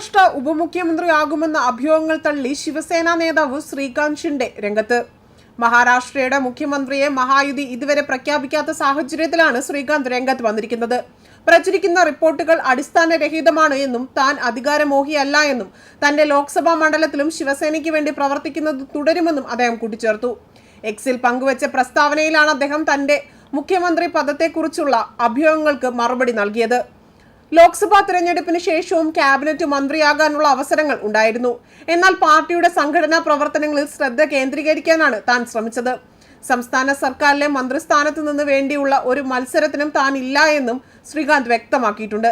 മഹാരാഷ്ട്ര ഉപമുഖ്യമന്ത്രിയാകുമെന്ന അഭ്യൂഹങ്ങൾ തള്ളി ശിവസേന നേതാവ് ശ്രീകാന്ത് ഷിൻഡെ രംഗത്ത്. മഹാരാഷ്ട്രയുടെ മുഖ്യമന്ത്രിയെ മഹായുതി ഇതുവരെ പ്രഖ്യാപിക്കാത്ത സാഹചര്യത്തിലാണ് ശ്രീകാന്ത് രംഗത്ത് വന്നിരിക്കുന്നത്. പ്രചരിക്കുന്ന റിപ്പോർട്ടുകൾ അടിസ്ഥാനരഹിതമാണ് എന്നും താൻ അധികാരമോഹിയല്ല എന്നും തന്റെ ലോക്സഭാ മണ്ഡലത്തിലും ശിവസേനയ്ക്ക് വേണ്ടി പ്രവർത്തിക്കുന്നത് തുടരുമെന്നും അദ്ദേഹം കൂട്ടിച്ചേർത്തു. എക്സിൽ പങ്കുവച്ച പ്രസ്താവനയിലാണ് അദ്ദേഹം തന്റെ മുഖ്യമന്ത്രി പദത്തെക്കുറിച്ചുള്ള അഭ്യൂഹങ്ങൾക്ക് മറുപടി നൽകിയത്. ലോക്സഭാ തിരഞ്ഞെടുപ്പിന് ശേഷവും ക്യാബിനറ്റ് മന്ത്രിയാകാനുള്ള അവസരങ്ങൾ ഉണ്ടായിരുന്നു. എന്നാൽ പാർട്ടിയുടെ സംഘടനാ പ്രവർത്തനങ്ങളിൽ ശ്രദ്ധ കേന്ദ്രീകരിക്കാനാണ് താൻ ശ്രമിച്ചത്. സംസ്ഥാന സർക്കാരിലെ മന്ത്രിസ്ഥാനത്ത് നിന്ന് വേണ്ടിയുള്ള ഒരു മത്സരത്തിനും താൻ ഇല്ല എന്നും ശ്രീകാന്ത് വ്യക്തമാക്കിയിട്ടുണ്ട്.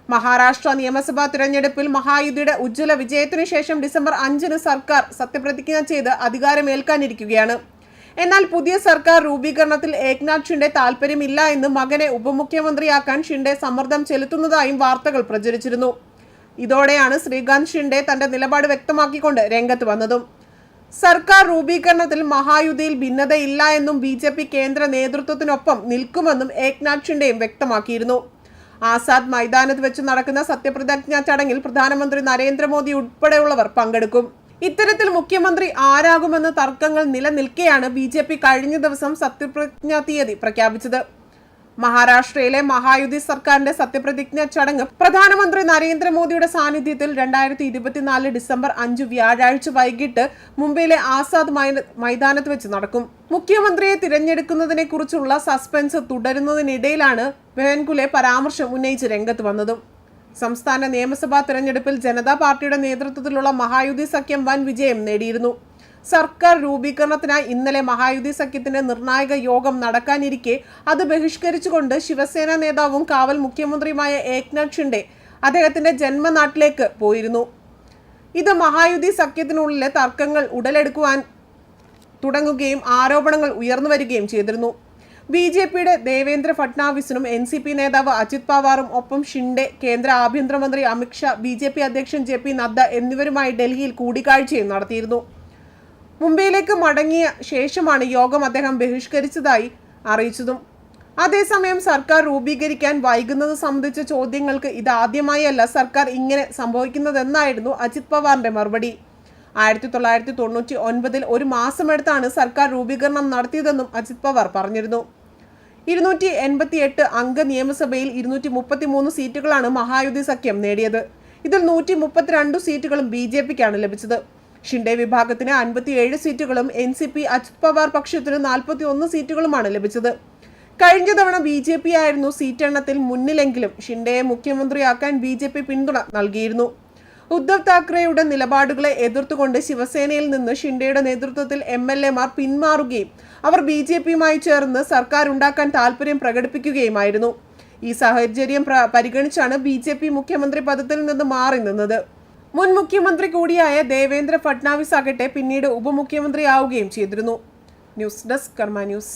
മഹാരാഷ്ട്ര നിയമസഭാ തിരഞ്ഞെടുപ്പിൽ മഹായുതിയുടെ ഉജ്ജ്വല വിജയത്തിനു ശേഷം ഡിസംബർ 5-ന് സർക്കാർ സത്യപ്രതിജ്ഞ ചെയ്ത് അധികാരമേൽക്കാനിരിക്കുകയാണ്. എന്നാൽ പുതിയ സർക്കാർ രൂപീകരണത്തിൽ ഏക്നാഥ് ഷിൻഡെ താൽപര്യമില്ല എന്ന് മകനെ ഉപമുഖ്യമന്ത്രിയാക്കാൻ ഷിൻഡെ സമ്മർദ്ദം ചെലുത്തുന്നതായും വാർത്തകൾ പ്രചരിച്ചിരുന്നു. ഇതോടെയാണ് ശ്രീകാന്ത് ഷിൻഡെ തന്റെ നിലപാട് വ്യക്തമാക്കിക്കൊണ്ട് രംഗത്ത് വന്നതും. സർക്കാർ രൂപീകരണത്തിൽ മഹായുതിയിൽ ഭിന്നതയില്ല എന്നും BJP കേന്ദ്ര നേതൃത്വത്തിനൊപ്പം നിൽക്കുമെന്നും ഏക്നാഥ് ഷിൻഡെയും വ്യക്തമാക്കിയിരുന്നു. ആസാദ് മൈതാനത്ത് വെച്ച് നടക്കുന്ന സത്യപ്രതിജ്ഞാ ചടങ്ങിൽ പ്രധാനമന്ത്രി നരേന്ദ്രമോദി ഉൾപ്പെടെയുള്ളവർ പങ്കെടുക്കും. ഇത്തരത്തിൽ മുഖ്യമന്ത്രി ആരാകുമെന്ന തർക്കങ്ങൾ നിലനിൽക്കെയാണ് BJP കഴിഞ്ഞ ദിവസം സത്യപ്രതിജ്ഞാ തീയതി പ്രഖ്യാപിച്ചത്. മഹാരാഷ്ട്രയിലെ മഹായുതി സർക്കാരിന്റെ സത്യപ്രതിജ്ഞാ ചടങ്ങ് പ്രധാനമന്ത്രി നരേന്ദ്രമോദിയുടെ സാന്നിധ്യത്തിൽ 2024 ഡിസംബർ 5 വ്യാഴാഴ്ച വൈകിട്ട് മുംബൈയിലെ ആസാദ് മൈതാനത്ത് വെച്ച് നടക്കും. മുഖ്യമന്ത്രിയെ തിരഞ്ഞെടുക്കുന്നതിനെ കുറിച്ചുള്ള സസ്പെൻസ് തുടരുന്നതിനിടയിലാണ് ബെഹൻകുലെ പരാമർശം ഉന്നയിച്ച് രംഗത്ത് വന്നതും. സംസ്ഥാന നിയമസഭാ തെരഞ്ഞെടുപ്പിൽ ജനതാ പാർട്ടിയുടെ നേതൃത്വത്തിലുള്ള മഹായുതി സഖ്യം വൻ വിജയം നേടിയിരുന്നു. സർക്കാർ രൂപീകരണത്തിനായി ഇന്നലെ മഹായുതി സഖ്യത്തിന്റെ നിർണായക യോഗം നടക്കാനിരിക്കെ അത് ബഹിഷ്കരിച്ചുകൊണ്ട് ശിവസേന നേതാവും കാവൽ മുഖ്യമന്ത്രിയുമായ ഏക്നാഥ് ഷിൻഡെ അദ്ദേഹത്തിന്റെ ജന്മനാട്ടിലേക്ക് പോയിരുന്നു. ഇത് മഹായുതി സഖ്യത്തിനുള്ളിലെ തർക്കങ്ങൾ ഉടലെടുക്കുവാൻ തുടങ്ങുകയും ആരോപണങ്ങൾ ഉയർന്നു വരികയും ചെയ്തിരുന്നു. BJPയുടെ ദേവേന്ദ്ര ഫട്നാവിസിനും NCP നേതാവ് അജിത് പവാറും ഒപ്പം ഷിൻഡെ, കേന്ദ്ര ആഭ്യന്തരമന്ത്രി അമിത് ഷാ, BJP അധ്യക്ഷൻ JP നദ്ദ എന്നിവരുമായി ഡൽഹിയിൽ കൂടിക്കാഴ്ചയും നടത്തിയിരുന്നു. മുംബൈയിലേക്ക് മടങ്ങിയ ശേഷമാണ് യോഗം അദ്ദേഹം ബഹിഷ്കരിച്ചതായി അറിയിച്ചതും. അതേസമയം സർക്കാർ രൂപീകരിക്കാൻ വൈകുന്നത് സംബന്ധിച്ച ചോദ്യങ്ങൾക്ക് ഇതാദ്യമായല്ല സർക്കാർ ഇങ്ങനെ സംഭവിക്കുന്നതെന്നായിരുന്നു അജിത് പവാറിന്റെ മറുപടി. 1999 ഒരു മാസമെടുത്താണ് സർക്കാർ രൂപീകരണം നടത്തിയതെന്നും അജിത് പവാർ പറഞ്ഞിരുന്നു. 288 അംഗ നിയമസഭയിൽ 233 സീറ്റുകളാണ് മഹായുതി സഖ്യം നേടിയത്. ഇതിൽ 132 സീറ്റുകളും BJPക്കാണ് ലഭിച്ചത്. ഷിൻഡെ വിഭാഗത്തിന് 57 സീറ്റുകളും NCP അജിത് പവാർ പക്ഷത്തിന് 41 സീറ്റുകളുമാണ് ലഭിച്ചത്. കഴിഞ്ഞ തവണ BJP ആയിരുന്നു സീറ്റെണ്ണത്തിൽ മുന്നിലെങ്കിലും ഷിൻഡെയെ മുഖ്യമന്ത്രിയാക്കാൻ BJP പിന്തുണ നൽകിയിരുന്നു. ഉദ്ധവ് താക്കറെയുടെ നിലപാടുകളെ എതിർത്തുകൊണ്ട് ശിവസേനയിൽ നിന്ന് ഷിൻഡെയുടെ നേതൃത്വത്തിൽ MLAമാർ പിന്മാറുകയും അവർ BJPയുമായി ചേർന്ന് സർക്കാർ ഉണ്ടാക്കാൻ താൽപര്യം പ്രകടിപ്പിക്കുകയുമായിരുന്നു. ഈ സാഹചര്യം പരിഗണിച്ചാണ് BJP മുഖ്യമന്ത്രി പദത്തിൽ നിന്ന് മാറി നിന്നത്. മുൻ മുഖ്യമന്ത്രി കൂടിയായ ദേവേന്ദ്ര ഫട്നാവിസ് ആകട്ടെ പിന്നീട് ഉപമുഖ്യമന്ത്രിയാവുകയും ചെയ്തിരുന്നു. ന്യൂസ് ഡെസ്ക് കർമ്മ ന്യൂസ്.